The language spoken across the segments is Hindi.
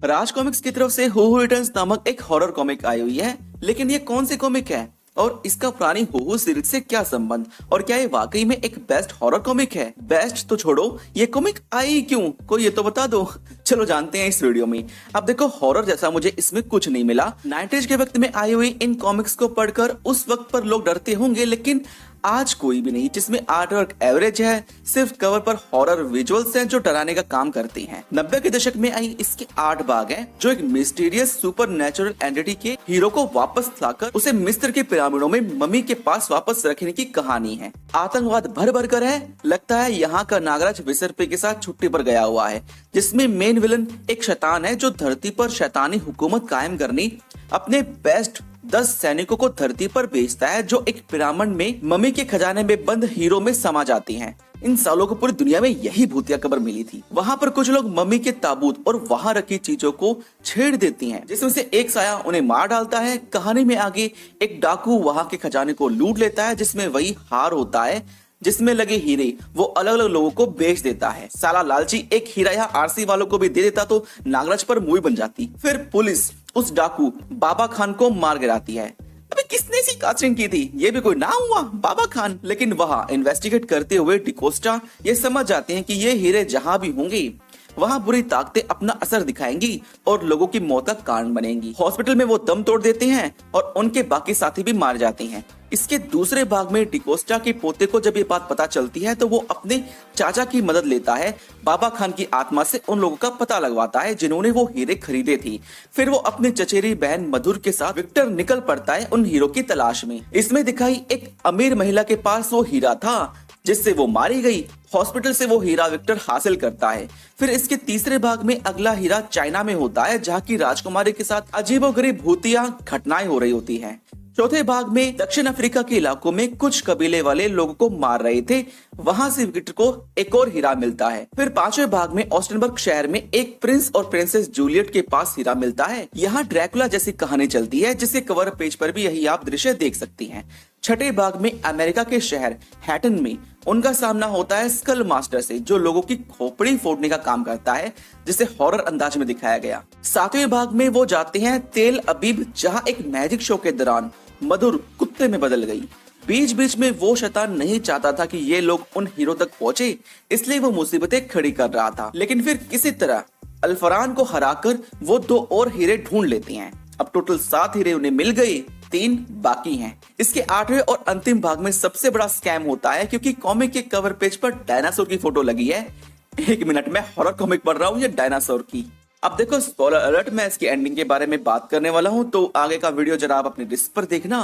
राज कॉमिक्स की तरफ से हू रिटर्न्स नामक एक हॉरर कॉमिक आई हुई है, लेकिन ये कौन सी कॉमिक है और इसका पुरानी हू सीरीज से क्या संबंध और क्या ये वाकई में एक बेस्ट हॉरर कॉमिक है? बेस्ट तो छोड़ो, ये कॉमिक आई क्यों, कोई ये तो बता दो। चलो जानते हैं इस वीडियो में। अब देखो, हॉरर जैसा मुझे इसमें कुछ नहीं मिला। 90s के वक्त में आई हुई इन कॉमिक्स को पढ़कर उस वक्त पर लोग डरते होंगे, लेकिन आज कोई भी नहीं जिसमें आर्ट वर्क एवरेज है, सिर्फ कवर पर हॉरर विजुअल्स हैं जो डराने का काम करते हैं। 90 के दशक में आई इसके 8 भाग हैं जो एक मिस्टीरियस सुपर नेचुरल एंटिटी के हीरो को वापस लाकर उसे मिस्र के पिरामिडों में मम्मी के पास वापस रखने की कहानी है। आतंकवाद भर भर कर है, लगता है यहाँ का नागराज विसर्पे के साथ छुट्टी पर गया हुआ है, जिसमें मेन विलन एक शैतान है जो धरती पर शैतानी हुकूमत कायम करनी अपने बेस्ट 10 सैनिकों को धरती पर भेजता है, जो एक पिरामिड में मम्मी के खजाने में बंद हीरो में समा जाती हैं। इन सालों को पूरी दुनिया में यही भूतिया खबर मिली थी। वहाँ पर कुछ लोग मम्मी के ताबूत और वहाँ रखी चीजों को छेड़ देती हैं, जिसमें से एक साया उन्हें मार डालता है। कहानी में आगे एक डाकू वहाँ के खजाने को लूट लेता है, जिसमें वही हार होता है जिसमें लगे हीरे वो अलग अलग लोगों को बेच देता है। साला लालची एक हीरा यहाँ आरसी वालों को भी दे देता तो नागराज पर मूवी बन जाती। फिर पुलिस उस डाकू बाबा खान को मार गिराती है। अबे किसने सी कास्टिंग की थी? ये भी कोई नाम हुआ, बाबा खान। लेकिन वहाँ इन्वेस्टिगेट करते हुए डिकोस्टा ये समझ जाते हैं कि ये हीरे जहाँ भी होंगे वहाँ बुरी ताकतें अपना असर दिखाएंगी और लोगों की मौत का कारण बनेंगी। हॉस्पिटल में वो दम तोड़ देते हैं और उनके बाकी साथी भी मार जाते हैं। इसके दूसरे भाग में डिकोस्टा के पोते को जब ये बात पता चलती है तो वो अपने चाचा की मदद लेता है। बाबा खान की आत्मा से उन लोगों का पता लगवाता है जिन्होंने वो हीरे खरीदे थे। फिर वो अपने चचेरी बहन मधुर के साथ विक्टर निकल पड़ता है उन हीरो की तलाश में। इसमें दिखाई एक अमीर महिला के पास वो हीरा था जिससे वो मारी गई। हॉस्पिटल से वो हीरा विक्टर हासिल करता है। फिर इसके तीसरे भाग में अगला हीरा चाइना में होता है, जहाँ की राजकुमारी के साथ अजीबोगरीब भूतिया घटनाएं हो रही होती हैं। चौथे भाग में दक्षिण अफ्रीका के इलाकों में कुछ कबीले वाले लोगों को मार रहे थे, वहां से विक्टर को एक और हीरा मिलता है। फिर पांचवें भाग में ऑस्टेनबर्ग शहर में एक प्रिंस और प्रिंसेस जूलियट के पास हीरा मिलता है। यहाँ ड्रैकुला जैसी कहानी चलती है, जिसके कवर पेज पर भी यही आप दृश्य देख सकती हैं। छठे भाग में अमेरिका के शहर हैटन में उनका सामना होता है स्कल मास्टर से, जो लोगों की खोपड़ी फोड़ने का काम करता है, जिसे हॉरर अंदाज में दिखाया गया। सातवें भाग में वो जाते हैं तेल अबीब, जहाँ एक मैजिक शो के दौरान मधुर कुत्ते में बदल गई। बीच बीच में वो शैतान नहीं चाहता था कि ये लोग उन हीरो तक पहुंचे, इसलिए वो मुसीबतें खड़ी कर रहा था। लेकिन फिर किसी तरह अल्फरान को हराकर वो 2 और हीरे ढूंढ लेते हैं। अब टोटल 7 हीरे उन्हें मिल गए, 3 बाकी हैं। इसके 8वें और अंतिम भाग में सबसे बड़ा स्कैम होता है, क्योंकि कॉमिक के कवर पेज पर डायनासोर की फोटो लगी है। 1 मिनट में हॉरर कॉमिक पढ़ रहा हूँ ये डायनासोर की। अब देखो, स्पॉइलर अलर्ट, मैं इसकी एंडिंग के बारे में बात करने वाला हूँ, तो आगे का वीडियो जरा आप अपनी डिस्क पर देखना।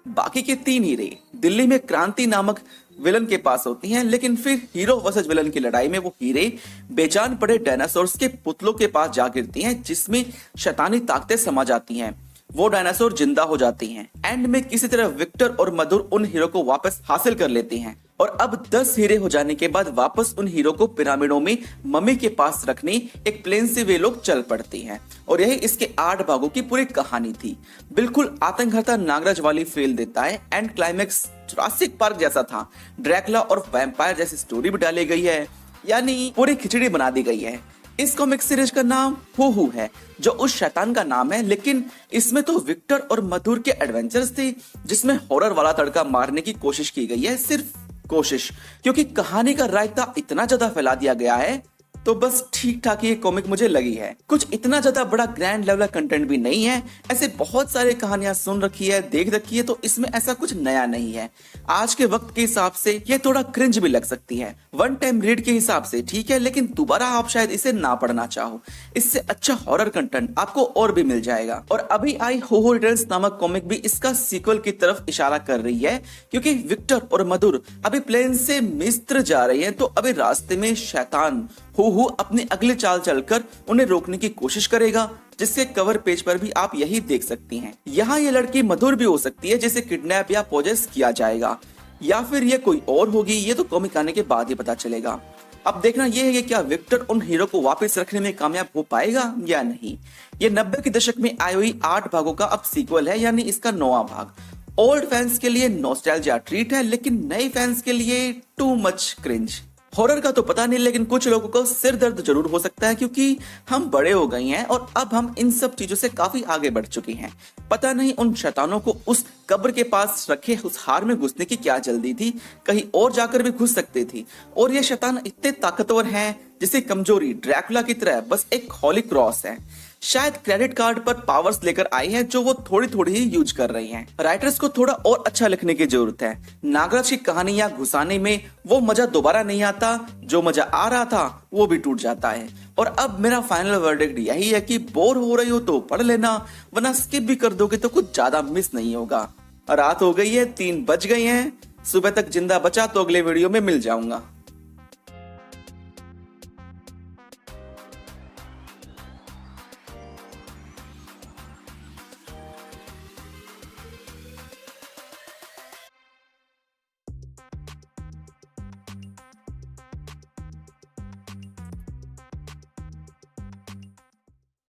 बाकी के 3 हीरे दिल्ली में क्रांति नामक विलन के पास होती हैं, लेकिन फिर हीरो वर्सेस विलन की लड़ाई में वो हीरे बेजान पड़े डायनासोर्स के पुतलों के पास जा गिरती हैं, जिसमें शैतानी ताकतें समा जाती हैं। वो डायनासोर जिंदा हो जाती हैं। एंड में किसी तरह विक्टर और मधुर उन हीरो को वापस हासिल कर लेते हैं और अब 10 हीरे हो जाने के बाद वापस उन हीरो को पिरामिडों में मम्मी के पास रखने एक प्लेन से वे लोग चल पड़ते हैं। और यही इसके 8 भागों की पूरी कहानी थी। बिल्कुल आतंकहर्ता नागराज वाली फेल देता है। एंड क्लाइमेक्स जुरासिक पार्क जैसा था। ड्रैकुला और वैम्पायर जैसी स्टोरी भी डाली गई है, यानी पूरी खिचड़ी बना दी गई है। इस कॉमिक सीरीज का नाम हू है, जो उस शैतान का नाम है, लेकिन इसमें तो विक्टर और मधुर के एडवेंचर्स थे, जिसमें हॉरर वाला तड़का मारने की कोशिश की गई है। सिर्फ कोशिश, क्योंकि कहानी का रायता इतना ज्यादा फैला दिया गया है, तो बस ठीक ठाक ये कॉमिक मुझे लगी है। कुछ इतना ज्यादा बड़ा ग्रैंड लेवल कंटेंट भी नहीं है। ऐसे बहुत सारे कहानियां सुन रखी है, देख रखी है, तो इसमें ऐसा कुछ नया नहीं है। आज के वक्त के हिसाब से ये थोड़ा क्रिंज भी लग सकती है। 1 टाइम रीड के हिसाब से ठीक है, लेकिन दोबारा आप शायद इसे ना पढ़ना चाहो। इससे अच्छा हॉरर कंटेंट आपको और भी मिल जाएगा। और अभी आई हू रिटर्न्स नामक कॉमिक भी इसका सीक्वल की तरफ इशारा कर रही है, क्योंकि विक्टर और मधुर अभी प्लेन से मिस्र जा रहे हैं, तो अभी रास्ते में शैतान हू अपनी अगली चाल चलकर उन्हें रोकने की कोशिश करेगा, जिसके कवर पेज पर भी आप यही देख सकती हैं। यहाँ ये लड़की मधुर भी हो सकती है, जिसे किडनैप या पोजेस किया जाएगा, या फिर ये कोई और होगी। ये तो कॉमिक आने के बाद ही पता चलेगा। अब देखना ये है कि क्या विक्टर उन हीरो को वापस रखने में कामयाब हो पाएगा या नहीं। ये 90 के दशक में आई हुई 8 भागों का अब सीक्वल है, यानी इसका 9वां भाग। ओल्ड फैंस के लिए नॉस्टैल्जिया ट्रीट है, लेकिन नए फैंस के लिए टू मच क्रिंज। हॉरर का तो पता नहीं, लेकिन कुछ लोगों को सिर दर्द जरूर हो सकता है क्योंकि हम बड़े हो गए हैं और अब हम इन सब चीजों से काफी आगे बढ़ चुके हैं। पता नहीं उन शैतानों को उस कब्र के पास रखे उस हार में घुसने की क्या जल्दी थी, कहीं और जाकर भी घुस सकती थी। और ये शैतान इतने ताकतवर हैं जिसे कमजोरी ड्रैकुला की तरह बस एक हॉली क्रॉस है। शायद क्रेडिट कार्ड पर पावर्स लेकर आई है जो वो थोड़ी थोड़ी ही यूज कर रही हैं। राइटर्स को थोड़ा और अच्छा लिखने की जरूरत है। नागराज की कहानियां घुसाने में वो मजा दोबारा नहीं आता, जो मजा आ रहा था वो भी टूट जाता है। और अब मेरा फाइनल वर्डिक्ट यही है कि बोर हो रही हो तो पढ़ लेना, वरना स्किप भी कर दोगे तो कुछ ज्यादा मिस नहीं होगा। रात हो गई है, 3 बज गए हैं। सुबह तक जिंदा बचा तो अगले वीडियो में मिल जाऊंगा।